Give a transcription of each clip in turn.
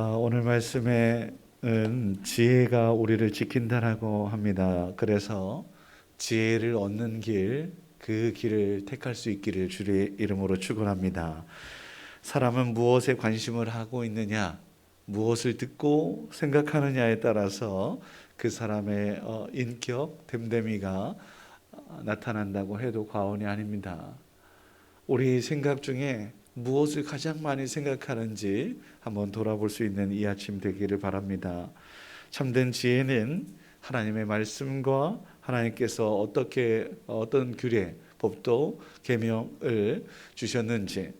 오늘 말씀에 지혜가 우리를 지킨다라고 합니다. 그래서 지혜를 얻는 길, 그 길을 택할 수 있기를 주의 이름으로 축원합니다. 사람은 무엇에 관심을 하고 있느냐, 무엇을 듣고 생각하느냐에 따라서 그 사람의 인격, 됨됨이가 나타난다고 해도 과언이 아닙니다. 우리 생각 중에 무엇을 가장 많이 생각하는지 한번 돌아볼 수 있는 이 아침 되기를 바랍니다. 참된 지혜는 하나님의 말씀과 하나님께서 어떤 규례, 법도, 계명을 주셨는지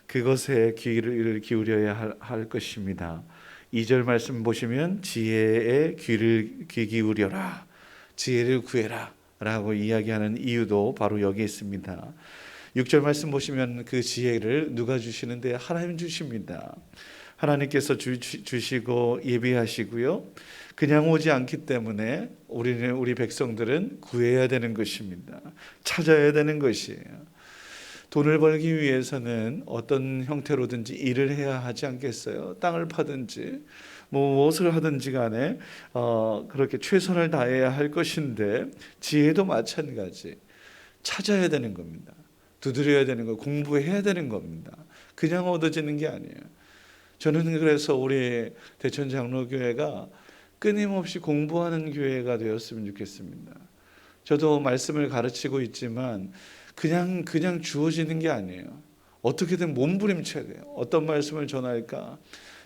그것에 귀를 기울여야 할 것입니다. 2절 말씀 보시면 지혜의 귀 기울여라, 지혜를 구해라 라고 이야기하는 이유도 바로 여기 있습니다. 6절 말씀 보시면 그 지혜를 누가 주시는데 하나님 주십니다. 하나님께서 주시고 예비하시고요. 그냥 오지 않기 때문에 우리 백성들은 구해야 되는 것입니다. 찾아야 되는 것이에요. 돈을 벌기 위해서는 어떤 형태로든지 일을 해야 하지 않겠어요? 땅을 파든지 무엇을 하든지 간에 그렇게 최선을 다해야 할 것인데 지혜도 마찬가지. 찾아야 되는 겁니다. 두드려야 되는 거, 공부해야 되는 겁니다. 그냥 얻어지는 게 아니에요. 저는 그래서 우리 대천 장로교회가 끊임없이 공부하는 교회가 되었으면 좋겠습니다. 저도 말씀을 가르치고 있지만 그냥 주어지는 게 아니에요. 어떻게든 몸부림쳐야 돼요. 어떤 말씀을 전할까?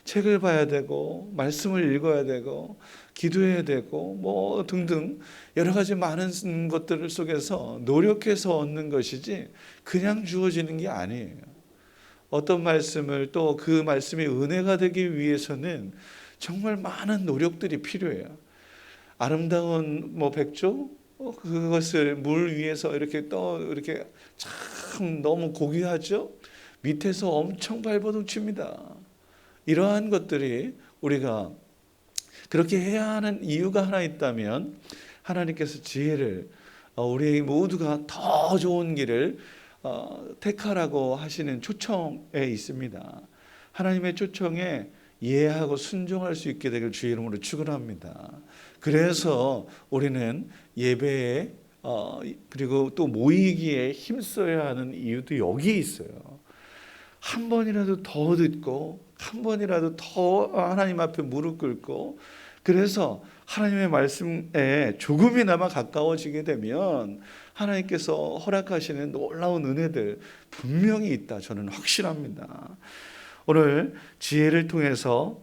책을 봐야 되고 말씀을 읽어야 되고 기도해야 되고 뭐 등등 여러 가지 많은 것들 속에서 노력해서 얻는 것이지 그냥 주어지는 게 아니에요. 어떤 말씀을 또 그 말씀이 은혜가 되기 위해서는 정말 많은 노력들이 필요해요. 아름다운 백조 그것을 물 위에서 이렇게 참 너무 고귀하죠. 밑에서 엄청 밟아놓칩니다. 이러한 것들이 우리가 그렇게 해야 하는 이유가 하나 있다면 하나님께서 지혜를 우리 모두가 더 좋은 길을 택하라고 하시는 초청에 있습니다. 하나님의 초청에 이해하고 순종할 수 있게 되길 주의 이름으로 축원합니다. 그래서 우리는 예배에 그리고 또 모이기에 힘써야 하는 이유도 여기 있어요. 한 번이라도 더 듣고 한 번이라도 더 하나님 앞에 무릎 꿇고 그래서 하나님의 말씀에 조금이나마 가까워지게 되면 하나님께서 허락하시는 놀라운 은혜들 분명히 있다. 저는 확신합니다. 오늘 지혜를 통해서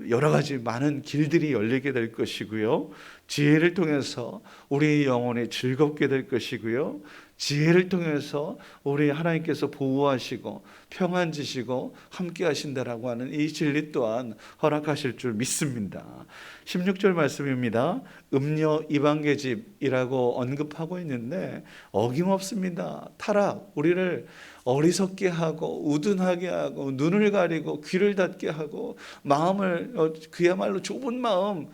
여러 가지 많은 길들이 열리게 될 것이고요. 지혜를 통해서 우리 영혼이 즐겁게 될 것이고요. 지혜를 통해서 우리 하나님께서 보호하시고 평안 주시고 함께 하신다라고 하는 이 진리 또한 허락하실 줄 믿습니다. 16절 말씀입니다. 음녀 이방계집이라고 언급하고 있는데 어김없습니다. 타락, 우리를 어리석게 하고 우둔하게 하고 눈을 가리고 귀를 닫게 하고 마음을 그야말로 좁은 마음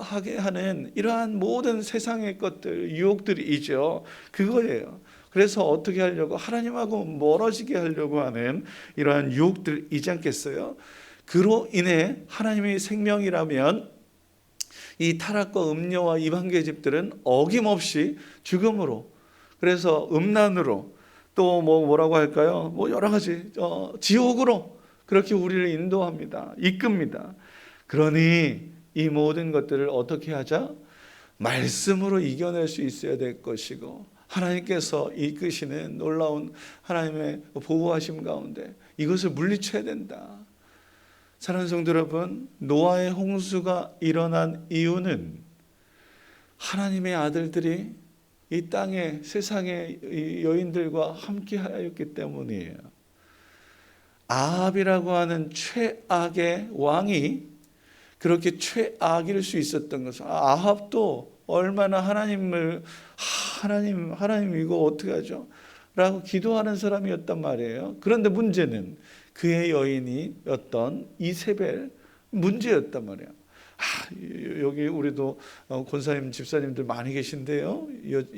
하게 하는 이러한 모든 세상의 것들, 유혹들이죠. 그거예요. 그래서 어떻게 하려고 하나님하고 멀어지게 하려고 하는 이러한 유혹들이지 않겠어요? 그로 인해 하나님의 생명이라면 이 타락과 음녀와 이방계집들은 어김없이 죽음으로 그래서 음란으로 또 뭐라고 할까요? 여러 가지 지옥으로 그렇게 우리를 인도합니다. 이끕니다. 그러니 이 모든 것들을 어떻게 하자? 말씀으로 이겨낼 수 있어야 될 것이고 하나님께서 이끄시는 놀라운 하나님의 보호하심 가운데 이것을 물리쳐야 된다. 사랑하는 성도 여러분, 노아의 홍수가 일어난 이유는 하나님의 아들들이 이 땅에 세상의 여인들과 함께 하였기 때문이에요. 아합이라고 하는 최악의 왕이 그렇게 최악일 수 있었던 것은 아합도 얼마나 하나님 이거 어떻게 하죠? 라고 기도하는 사람이었단 말이에요. 그런데 문제는 그의 여인이었던 이세벨 문제였단 말이에요. 여기 우리도 권사님 집사님들 많이 계신데요.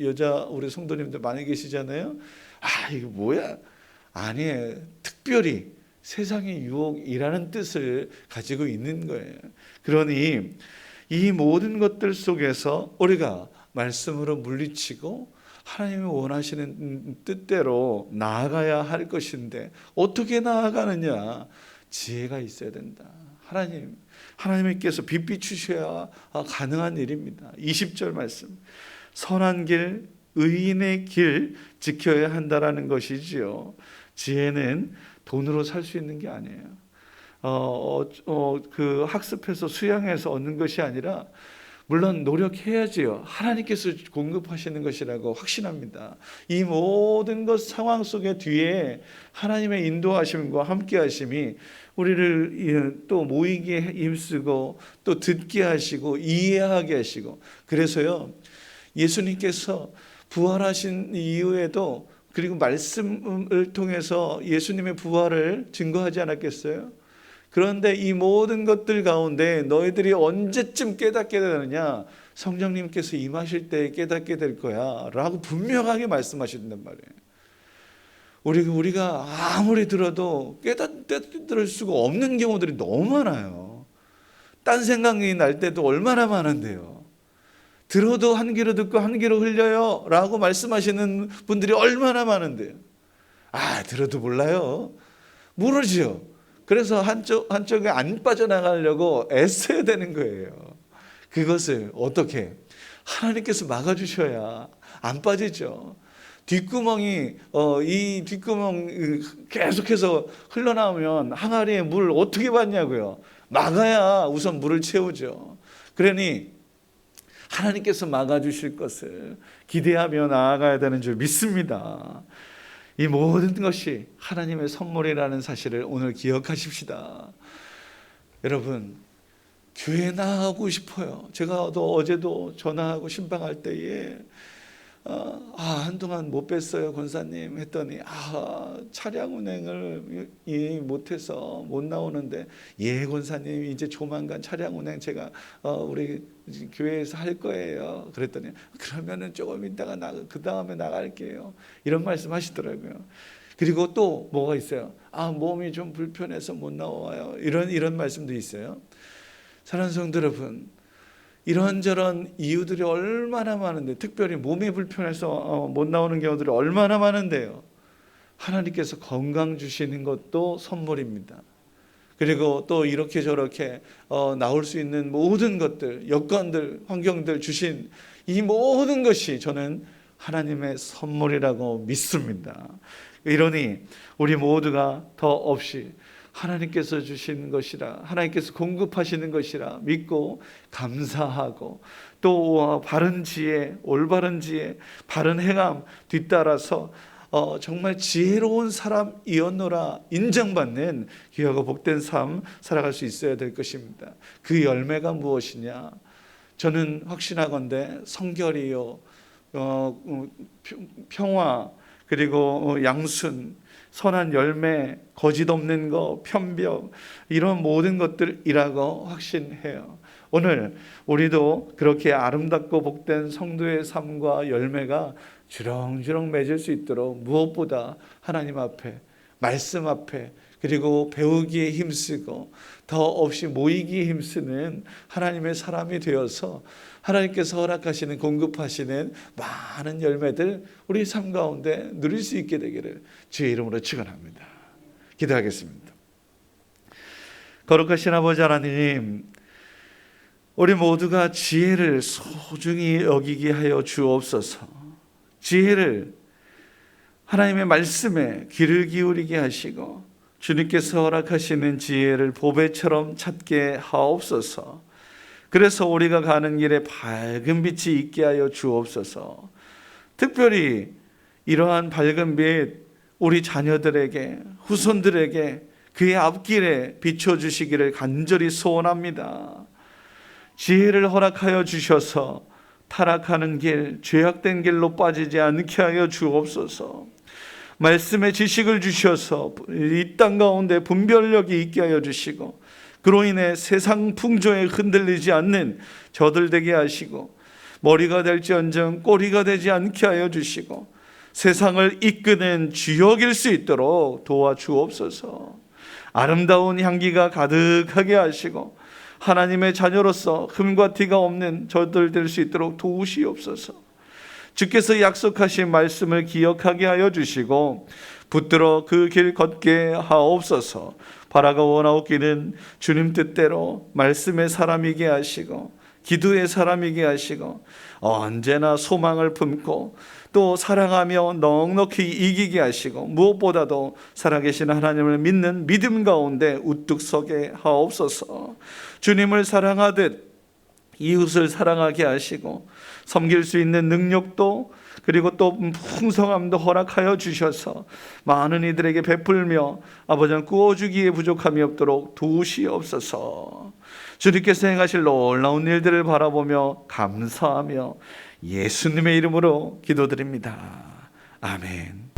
여자 우리 성도님들 많이 계시잖아요. 이거 뭐야? 아니에요. 특별히 세상의 유혹이라는 뜻을 가지고 있는 거예요. 그러니 이 모든 것들 속에서 우리가 말씀으로 물리치고 하나님이 원하시는 뜻대로 나아가야 할 것인데 어떻게 나아가느냐? 지혜가 있어야 된다. 하나님께서 빛비추셔야 가능한 일입니다. 20절 말씀, 선한 길, 의인의 길 지켜야 한다라는 것이지요. 지혜는 돈으로 살 수 있는 게 아니에요. 그 학습해서 수양해서 얻는 것이 아니라 물론 노력해야지요. 하나님께서 공급하시는 것이라고 확신합니다. 이 모든 것 상황 속에 뒤에 하나님의 인도하심과 함께하심이 우리를 또 모이게 힘쓰고 또 듣게 하시고 이해하게 하시고, 그래서요 예수님께서 부활하신 이후에도 그리고 말씀을 통해서 예수님의 부활을 증거하지 않았겠어요? 그런데 이 모든 것들 가운데 너희들이 언제쯤 깨닫게 되느냐? 성령님께서 임하실 때 깨닫게 될 거야 라고 분명하게 말씀하신단 말이에요. 우리가 아무리 들어도 깨달을 수가 없는 경우들이 너무 많아요. 딴 생각이 날 때도 얼마나 많은데요. 들어도 한 귀로 듣고 한 귀로 흘려요 라고 말씀하시는 분들이 얼마나 많은데요. 들어도 몰라요. 모르죠. 그래서 한쪽에 안 빠져나가려고 애써야 되는 거예요. 그것을 어떻게? 하나님께서 막아주셔야 안 빠지죠. 뒷구멍이 이 뒷구멍 계속해서 흘러나오면 항아리에 물 어떻게 받냐고요. 막아야 우선 물을 채우죠. 그러니 하나님께서 막아주실 것을 기대하며 나아가야 되는 줄 믿습니다. 이 모든 것이 하나님의 선물이라는 사실을 오늘 기억하십시다. 여러분, 교회 나가고 싶어요. 제가 어제도 전화하고 신방할 때에 한동안 못 뵀어요 권사님 했더니 차량 운행을 못해서 못 나오는데, 예 권사님 이제 조만간 차량 운행 제가 우리 교회에서 할 거예요. 그랬더니 그러면은 조금 있다가 그 다음에 나갈게요 이런 말씀 하시더라고요. 그리고 또 뭐가 있어요? 몸이 좀 불편해서 못 나와요 이런 말씀도 있어요. 사랑하는 성도 여러분, 이런저런 이유들이 얼마나 많은데, 특별히 몸이 불편해서 못 나오는 경우들이 얼마나 많은데요. 하나님께서 건강 주시는 것도 선물입니다. 그리고 또 이렇게 저렇게 나올 수 있는 모든 것들, 여건들, 환경들 주신 이 모든 것이 저는 하나님의 선물이라고 믿습니다. 이러니 우리 모두가 더 없이 하나님께서 주신 것이라, 하나님께서 공급하시는 것이라 믿고 감사하고, 또 바른 지혜, 올바른 지혜, 바른 행함 뒤따라서 정말 지혜로운 사람이었노라 인정받는 귀하고 복된 삶 살아갈 수 있어야 될 것입니다. 그 열매가 무엇이냐? 저는 확신하건대 성결이요, 평화, 그리고 양순, 선한 열매, 거짓 없는 거, 편벽, 이런 모든 것들이라고 확신해요. 오늘 우리도 그렇게 아름답고 복된 성도의 삶과 열매가 주렁주렁 맺을 수 있도록 무엇보다 하나님 앞에, 말씀 앞에, 그리고 배우기에 힘쓰고 더 없이 모이기에 힘쓰는 하나님의 사람이 되어서 하나님께서 허락하시는, 공급하시는 많은 열매들 우리 삶 가운데 누릴 수 있게 되기를 주의 이름으로 축원합니다. 기도하겠습니다. 거룩하신 아버지 하나님, 우리 모두가 지혜를 소중히 여기게 하여 주옵소서. 지혜를 하나님의 말씀에 귀를 기울이게 하시고 주님께서 허락하시는 지혜를 보배처럼 찾게 하옵소서. 그래서 우리가 가는 길에 밝은 빛이 있게 하여 주옵소서. 특별히 이러한 밝은 빛 우리 자녀들에게, 후손들에게 그의 앞길에 비춰주시기를 간절히 소원합니다. 지혜를 허락하여 주셔서 타락하는 길, 죄악된 길로 빠지지 않게 하여 주옵소서. 말씀의 지식을 주셔서 이 땅 가운데 분별력이 있게 하여 주시고, 그로 인해 세상 풍조에 흔들리지 않는 저들 되게 하시고, 머리가 될지언정 꼬리가 되지 않게 하여 주시고, 세상을 이끄는 주역일 수 있도록 도와주옵소서. 아름다운 향기가 가득하게 하시고 하나님의 자녀로서 흠과 티가 없는 저들 될 수 있도록 도우시옵소서. 주께서 약속하신 말씀을 기억하게 하여 주시고 붙들어 그 길 걷게 하옵소서. 바라가 원하옵기는 주님 뜻대로 말씀의 사람이게 하시고 기도의 사람이게 하시고 언제나 소망을 품고 또 사랑하며 넉넉히 이기게 하시고 무엇보다도 살아계신 하나님을 믿는 믿음 가운데 우뚝 서게 하옵소서. 주님을 사랑하듯 이웃을 사랑하게 하시고 섬길 수 있는 능력도 그리고 또 풍성함도 허락하여 주셔서 많은 이들에게 베풀며 아버지는 구워주기에 부족함이 없도록 도우시옵소서. 주님께서 행하실 놀라운 일들을 바라보며 감사하며 예수님의 이름으로 기도드립니다. 아멘.